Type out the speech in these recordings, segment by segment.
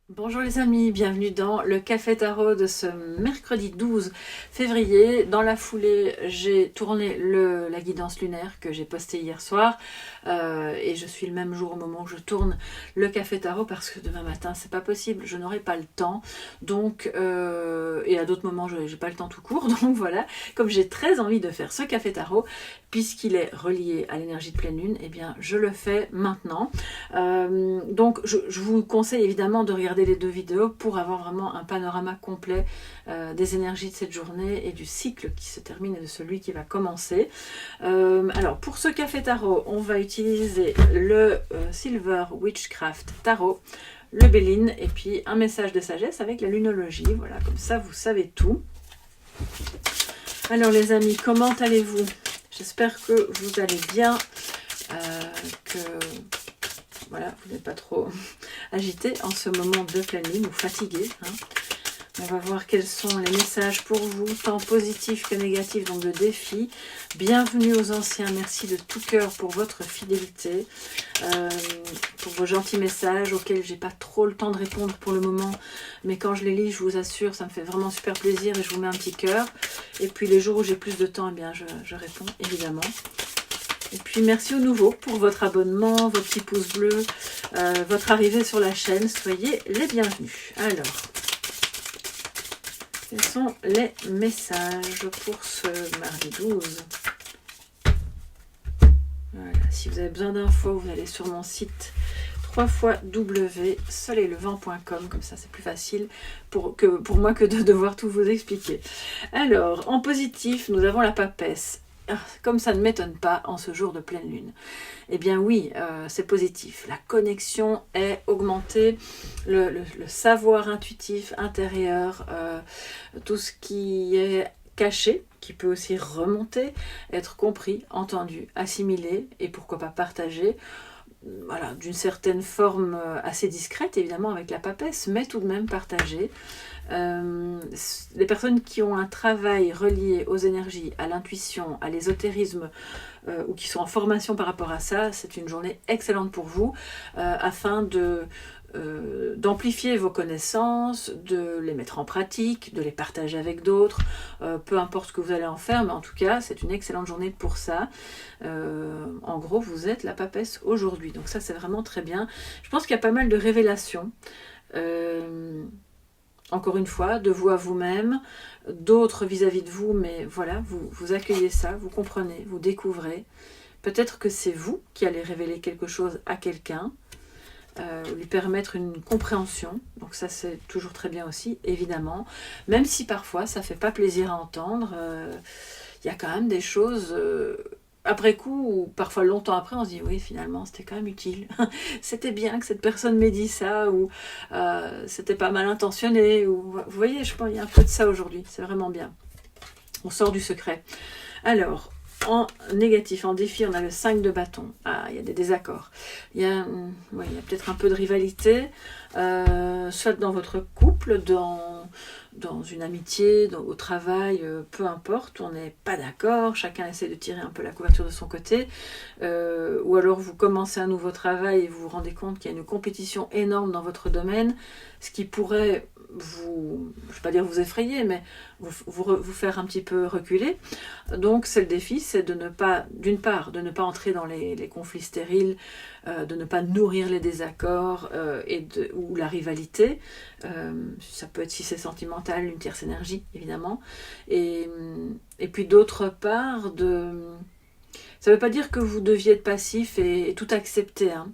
Bonjour les amis, bienvenue dans le Café Tarot de ce mercredi 12 février. Dans la foulée, j'ai tourné la guidance lunaire que j'ai postée hier soir et je suis le même jour au moment où je tourne le Café Tarot parce que demain matin c'est pas possible, je n'aurai pas le temps. Donc, et à d'autres moments j'ai pas le temps tout court. Donc voilà, comme j'ai très envie de faire ce Café Tarot, puisqu'il est relié à l'énergie de pleine lune, eh bien je le fais maintenant. Donc je vous conseille évidemment de regarder les deux vidéos pour avoir vraiment un panorama complet des énergies de cette journée et du cycle qui se termine et de celui qui va commencer. Alors pour ce Café Tarot, on va utiliser le Silver Witchcraft Tarot, le Béline et puis un message de sagesse avec la lunologie. Voilà, comme ça vous savez tout. Alors les amis, comment allez-vous? J'espère que vous allez bien, que voilà, vous n'êtes pas trop agité en ce moment de pleine lune ou fatigué. On va voir quels sont les messages pour vous, tant positifs que négatifs, donc de défis. Bienvenue aux anciens, merci de tout cœur pour votre fidélité, pour vos gentils messages auxquels j'ai pas trop le temps de répondre pour le moment. Mais quand je les lis, je vous assure, ça me fait vraiment super plaisir et je vous mets un petit cœur. Et puis les jours où j'ai plus de temps, eh bien je réponds évidemment. Et puis merci aux nouveaux pour votre abonnement, vos petits pouces bleus, votre arrivée sur la chaîne. Soyez les bienvenus. Alors, quels sont les messages pour ce mardi 12? Voilà, si vous avez besoin d'infos, vous allez sur mon site www.soleillevent.com, comme ça c'est plus facile pour moi que de devoir tout vous expliquer. Alors, en positif, nous avons la papesse. Comme ça ne m'étonne pas en ce jour de pleine lune. Eh bien oui, c'est positif. La connexion est augmentée, le savoir intuitif intérieur, tout ce qui est caché, qui peut aussi remonter, être compris, entendu, assimilé et pourquoi pas partagé. Voilà, d'une certaine forme assez discrète évidemment avec la papesse, mais tout de même partagée. Les personnes qui ont un travail relié aux énergies, à l'intuition, à l'ésotérisme ou qui sont en formation par rapport à ça, c'est une journée excellente pour vous afin d'amplifier vos connaissances, de les mettre en pratique, de les partager avec d'autres, peu importe ce que vous allez en faire, mais en tout cas c'est une excellente journée pour ça. En gros vous êtes la papesse aujourd'hui, donc ça c'est vraiment très bien. Je pense qu'il y a pas mal de révélations. Encore une fois, de vous à vous-même, d'autres vis-à-vis de vous, mais voilà, vous accueillez ça, vous comprenez, vous découvrez. Peut-être que c'est vous qui allez révéler quelque chose à quelqu'un, lui permettre une compréhension. Donc ça, c'est toujours très bien aussi, évidemment. Même si parfois, ça ne fait pas plaisir à entendre, y a quand même des choses... après coup, ou parfois longtemps après, on se dit oui, finalement, c'était quand même utile. C'était bien que cette personne m'ait dit ça, ou c'était pas mal intentionné. Ou, vous voyez, je pense qu'il y a un peu de ça aujourd'hui. C'est vraiment bien. On sort du secret. Alors, en négatif, en défi, on a le 5 de bâton. Ah, il y a des désaccords. Il y a peut-être un peu de rivalité, soit dans votre couple, dans une amitié, au travail, peu importe, on n'est pas d'accord, chacun essaie de tirer un peu la couverture de son côté, ou alors vous commencez un nouveau travail et vous vous rendez compte qu'il y a une compétition énorme dans votre domaine, ce qui pourrait vous, je ne vais pas dire vous effrayer, mais vous faire un petit peu reculer. Donc c'est le défi, c'est de ne pas, d'une part, de ne pas entrer dans les conflits stériles, de ne pas nourrir les désaccords ou la rivalité. Ça peut être, si c'est sentimental, une tierce énergie, évidemment. Et puis d'autre part, ça ne veut pas dire que vous deviez être passif et tout accepter, hein.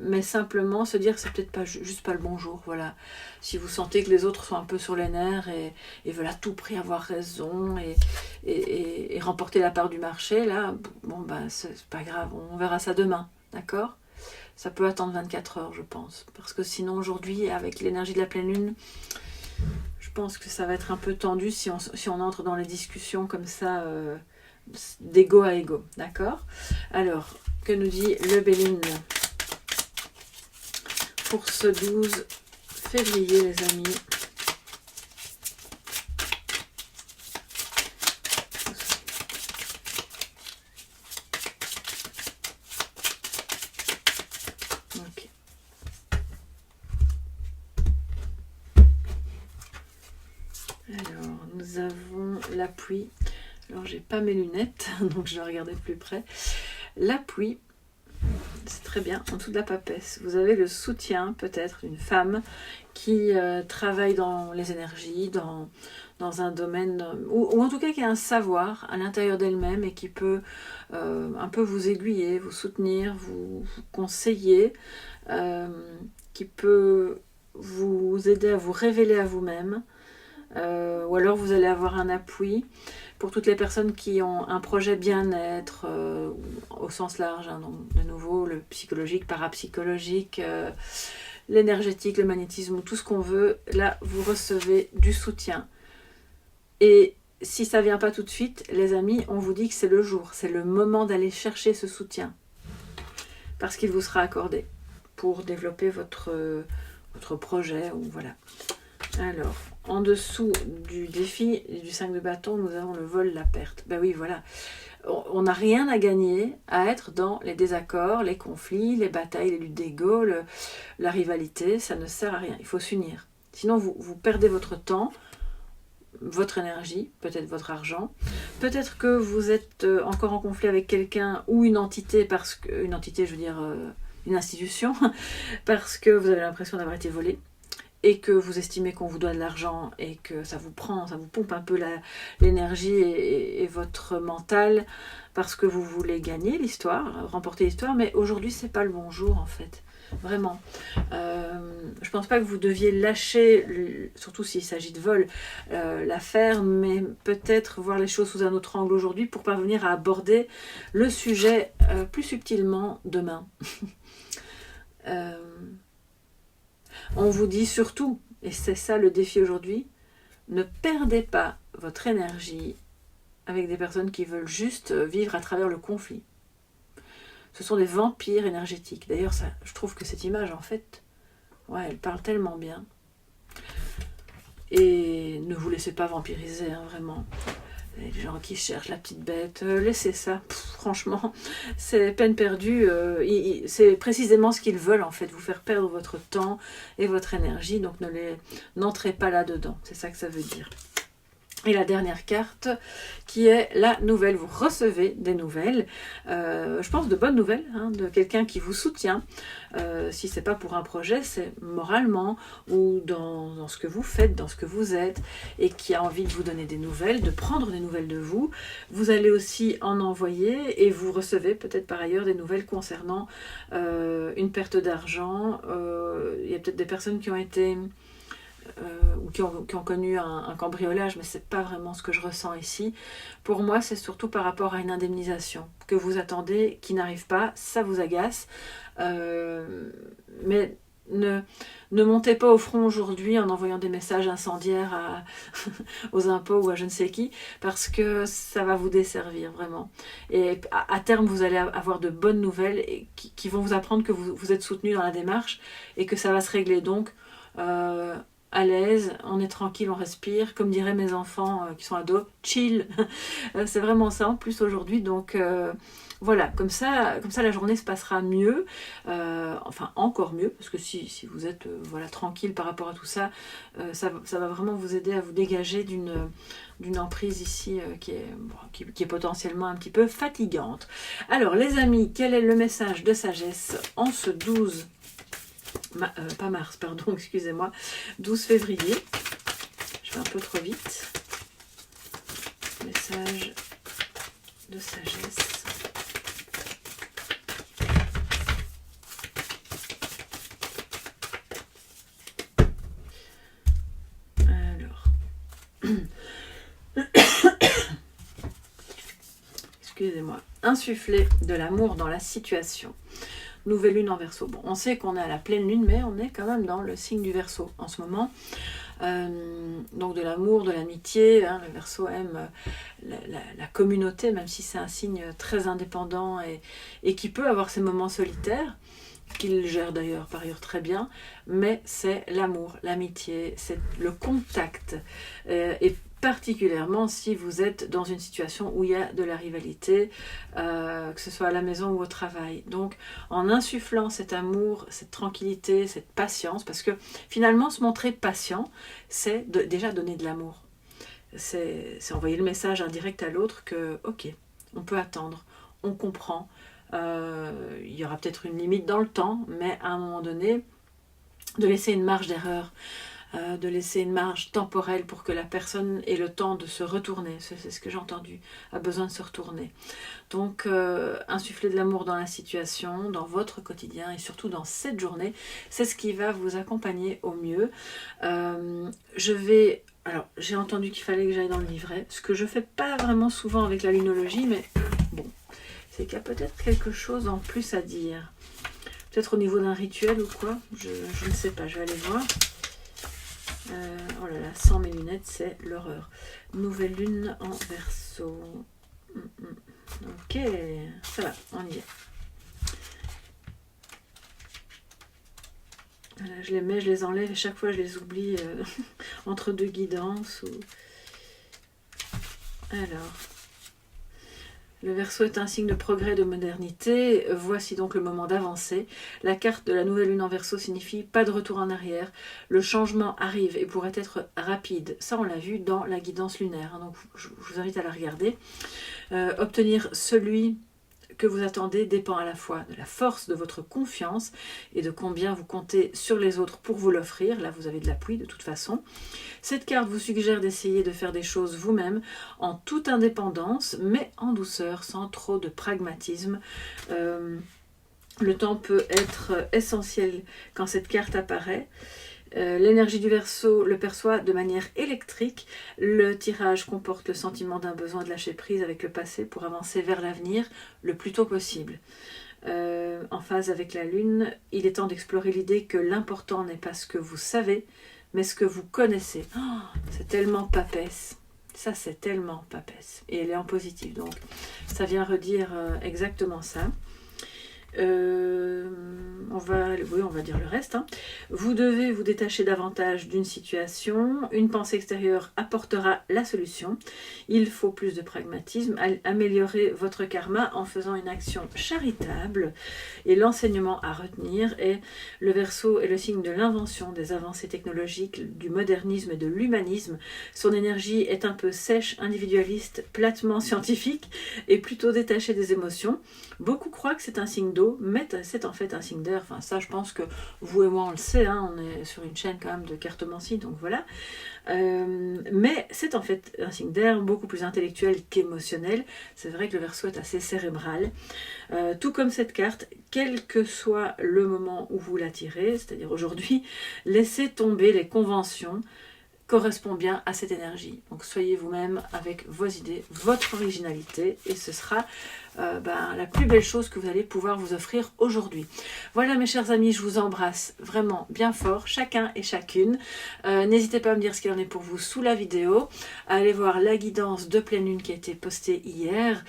Mais simplement se dire que c'est peut-être pas juste pas le bon jour, voilà. Si vous sentez que les autres sont un peu sur les nerfs et veulent à tout prix avoir raison et remporter la part du marché, là, bon ben c'est pas grave, on verra ça demain, d'accord? Ça peut attendre 24 heures, je pense, parce que sinon aujourd'hui, avec l'énergie de la pleine lune, je pense que ça va être un peu tendu si on entre dans les discussions comme ça, d'égo à égo, d'accord? Alors, que nous dit le Béline pour ce 12 février, les amis? Ok. Alors, nous avons la pluie. Alors, j'ai pas mes lunettes, donc je vais regarder de plus près. La pluie, c'est très bien, en dessous de la papesse. Vous avez le soutien, peut-être, d'une femme qui travaille dans les énergies, dans un domaine, ou en tout cas qui a un savoir à l'intérieur d'elle-même et qui peut un peu vous aiguiller, vous soutenir, vous conseiller, qui peut vous aider à vous révéler à vous-même. Ou alors vous allez avoir un appui pour toutes les personnes qui ont un projet bien-être au sens large, hein, donc de nouveau le psychologique, parapsychologique, l'énergétique, le magnétisme, tout ce qu'on veut. Là vous recevez du soutien, et si ça vient pas tout de suite, les amis, on vous dit que c'est le jour, c'est le moment d'aller chercher ce soutien parce qu'il vous sera accordé pour développer votre projet, ou voilà. Alors, en dessous du défi du 5 de bâton, nous avons le vol, la perte. Ben oui, voilà. On n'a rien à gagner à être dans les désaccords, les conflits, les batailles, les luttes d'ego, la rivalité. Ça ne sert à rien. Il faut s'unir. Sinon, vous perdez votre temps, votre énergie, peut-être votre argent. Peut-être que vous êtes encore en conflit avec quelqu'un ou une entité, une entité, je veux dire une institution, parce que vous avez l'impression d'avoir été volé, et que vous estimez qu'on vous doit de l'argent et que ça vous pompe un peu l'énergie et votre mental parce que vous voulez gagner l'histoire, remporter l'histoire, mais aujourd'hui c'est pas le bon jour en fait, vraiment. Je pense pas que vous deviez lâcher, surtout s'il s'agit de vol, l'affaire, mais peut-être voir les choses sous un autre angle aujourd'hui pour parvenir à aborder le sujet plus subtilement demain. On vous dit surtout, et c'est ça le défi aujourd'hui, ne perdez pas votre énergie avec des personnes qui veulent juste vivre à travers le conflit. Ce sont des vampires énergétiques. D'ailleurs, je trouve que cette image, en fait, ouais, elle parle tellement bien. Et ne vous laissez pas vampiriser, hein, vraiment. Les gens qui cherchent la petite bête, laissez ça. Franchement, c'est peine perdue. C'est précisément ce qu'ils veulent, en fait, vous faire perdre votre temps et votre énergie. Donc n'entrez pas là-dedans. C'est ça que ça veut dire. Et la dernière carte, qui est la nouvelle. Vous recevez des nouvelles, je pense de bonnes nouvelles, hein, de quelqu'un qui vous soutient. Si c'est pas pour un projet, c'est moralement ou dans ce que vous faites, dans ce que vous êtes, et qui a envie de vous donner des nouvelles, de prendre des nouvelles de vous. Vous allez aussi en envoyer, et vous recevez peut-être par ailleurs des nouvelles concernant une perte d'argent. Il y a peut-être des personnes qui ont été... ou qui ont connu un cambriolage, mais c'est pas vraiment ce que je ressens ici. Pour moi, c'est surtout par rapport à une indemnisation que vous attendez, qui n'arrive pas, ça vous agace. Mais ne montez pas au front aujourd'hui en envoyant des messages incendiaires aux impôts ou à je ne sais qui, parce que ça va vous desservir vraiment. Et à terme, vous allez avoir de bonnes nouvelles et qui vont vous apprendre que vous êtes soutenu dans la démarche et que ça va se régler. Donc, à l'aise, on est tranquille, on respire, comme diraient mes enfants qui sont ados, chill. C'est vraiment ça en plus aujourd'hui, donc voilà, comme ça la journée se passera mieux, enfin encore mieux, parce que si vous êtes voilà, tranquille par rapport à tout ça, ça va vraiment vous aider à vous dégager d'une emprise ici qui est potentiellement un petit peu fatigante. Alors les amis, quel est le message de sagesse en ce 12 pas mars, pardon, excusez-moi, 12 février, je vais un peu trop vite, message de sagesse. Alors, excusez-moi, insuffler de l'amour dans la situation. Nouvelle lune en Verseau. Bon, on sait qu'on est à la pleine lune, mais on est quand même dans le signe du Verseau en ce moment. Donc de l'amour, de l'amitié. Hein, le Verseau aime la communauté, même si c'est un signe très indépendant et qui peut avoir ses moments solitaires, qu'il gère d'ailleurs par ailleurs très bien. Mais c'est l'amour, l'amitié, c'est le contact. Et particulièrement si vous êtes dans une situation où il y a de la rivalité, que ce soit à la maison ou au travail. Donc en insufflant cet amour, cette tranquillité, cette patience, parce que finalement se montrer patient, c'est déjà donner de l'amour. c'est envoyer le message indirect à l'autre que, ok, on peut attendre, on comprend, il y aura peut-être une limite dans le temps, mais à un moment donné, de laisser une marge d'erreur, de laisser une marge temporelle pour que la personne ait le temps de se retourner, c'est ce que j'ai entendu, a besoin de se retourner. Donc insuffler de l'amour dans la situation, dans votre quotidien et surtout dans cette journée, c'est ce qui va vous accompagner au mieux. Alors j'ai entendu qu'il fallait que j'aille dans le livret, ce que je fais pas vraiment souvent avec la lunologie, mais bon, c'est qu'il y a peut-être quelque chose en plus à dire. Peut-être au niveau d'un rituel ou quoi, je ne sais pas, je vais aller voir. Oh là là, sans mes lunettes, c'est l'horreur. Nouvelle lune en Verseau. Ok, ça va, on y est. Voilà, je les mets, je les enlève et chaque fois je les oublie entre deux guidances. Alors, le Verseau est un signe de progrès et de modernité. Voici donc le moment d'avancer. La carte de la nouvelle lune en Verseau signifie pas de retour en arrière. Le changement arrive et pourrait être rapide. Ça, on l'a vu dans la guidance lunaire. Donc, je vous invite à la regarder. Obtenir celui que vous attendez dépend à la fois de la force de votre confiance et de combien vous comptez sur les autres pour vous l'offrir. Là, vous avez de l'appui de toute façon. Cette carte vous suggère d'essayer de faire des choses vous-même en toute indépendance, mais en douceur, sans trop de pragmatisme. Le temps peut être essentiel quand cette carte apparaît. L'énergie du Verseau le perçoit de manière électrique. Le tirage comporte le sentiment d'un besoin de lâcher prise avec le passé pour avancer vers l'avenir le plus tôt possible. En phase avec la Lune, il est temps d'explorer l'idée que l'important n'est pas ce que vous savez, mais ce que vous connaissez. Oh, c'est tellement papesse. Ça, c'est tellement papesse. Et elle est en positif, donc ça vient redire exactement ça. On va dire le reste. Vous devez vous détacher davantage d'une situation. Une pensée extérieure apportera la solution. Il faut plus de pragmatisme. Améliorer votre karma en faisant une action charitable. Et l'enseignement à retenir est le Verseau est le signe de l'invention, des avancées technologiques, du modernisme et de l'humanisme. Son énergie est un peu sèche, individualiste, platement scientifique et plutôt détachée des émotions. Beaucoup croient que c'est un signe d'eau, mais c'est en fait un signe d'air. Enfin, ça, je pense que vous et moi, on le sait, on est sur une chaîne quand même de cartomancie, donc voilà. Mais c'est en fait un signe d'air beaucoup plus intellectuel qu'émotionnel. C'est vrai que le Verseau est assez cérébral. Tout comme cette carte, quel que soit le moment où vous la tirez, c'est-à-dire aujourd'hui, laissez tomber les conventions, correspond bien à cette énergie. Donc soyez vous-même avec vos idées, votre originalité, et ce sera la plus belle chose que vous allez pouvoir vous offrir aujourd'hui. Voilà mes chers amis, je vous embrasse vraiment bien fort, chacun et chacune. N'hésitez pas à me dire ce qu'il en est pour vous sous la vidéo. Allez voir la guidance de pleine lune qui a été postée hier.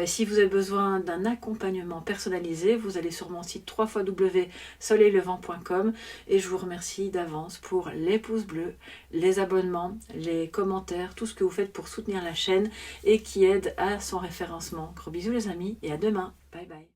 Si vous avez besoin d'un accompagnement personnalisé, vous allez sur mon site www.soleillevent.com et je vous remercie d'avance pour les pouces bleus, les abonnements, les commentaires, tout ce que vous faites pour soutenir la chaîne et qui aide à son référencement. Gros bisous les amis et à demain. Bye bye.